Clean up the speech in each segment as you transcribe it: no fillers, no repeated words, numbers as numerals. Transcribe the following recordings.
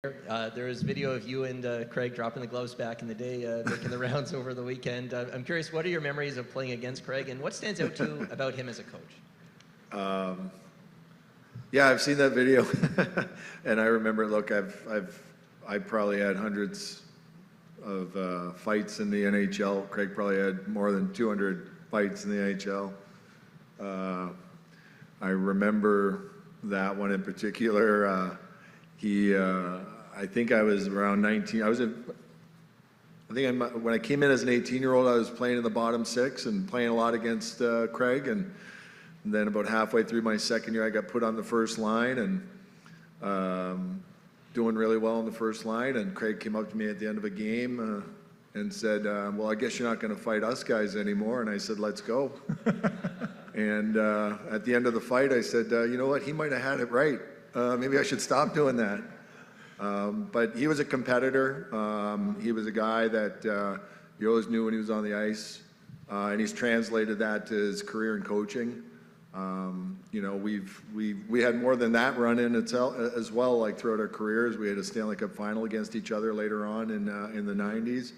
There was video of you and Craig dropping the gloves back in the day, making the rounds over the weekend. I'm curious, what are your memories of playing against Craig, and what stands out to you about him as a coach? Yeah, I've seen that video, and I remember. Look, I probably had hundreds of fights in the NHL. Craig probably had more than 200 fights in the NHL. I remember that one in particular. I think I was around 19. When I came in as an 18-year-old, I was playing in the bottom six and playing a lot against Craig. And then about halfway through my second year, I got put on the first line and doing really well on the first line. And Craig came up to me at the end of a game and said, well, I guess you're not going to fight us guys anymore. And I said, let's go. And at the end of the fight, I said, you know what? He might have had it right. Maybe I should stop doing that. But he was a competitor. He was a guy that you always knew when he was on the ice. And he's translated that to his career in coaching. You know, we had more than that run in itself as well. Like throughout our careers, we had a Stanley Cup final against each other later on in the 90s.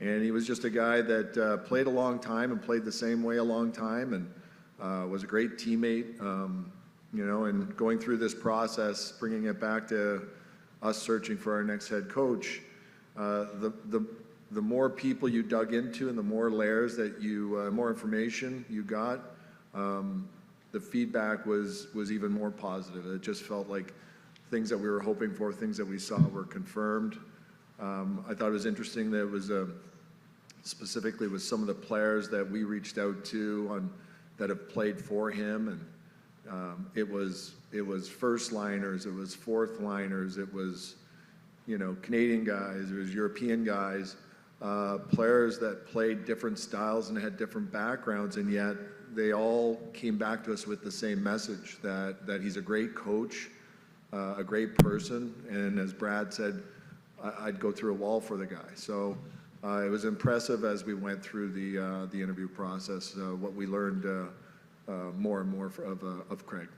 And he was just a guy that played a long time and played the same way a long time, and was a great teammate. You know, and going through this process, bringing it back to us searching for our next head coach, the more people you dug into and the more layers that you, more information you got, the feedback was even more positive. It just felt like things that we were hoping for, things that we saw were confirmed. I thought it was interesting that it was specifically with some of the players that we reached out to that have played for him, and it was first liners, it was fourth liners, it was, you know, Canadian guys, it was European guys, players that played different styles and had different backgrounds, and yet they all came back to us with the same message, that he's a great coach, a great person, and as Brad said, I'd go through a wall for the guy. So it was impressive as we went through the interview process, what we learned more and more of Craig.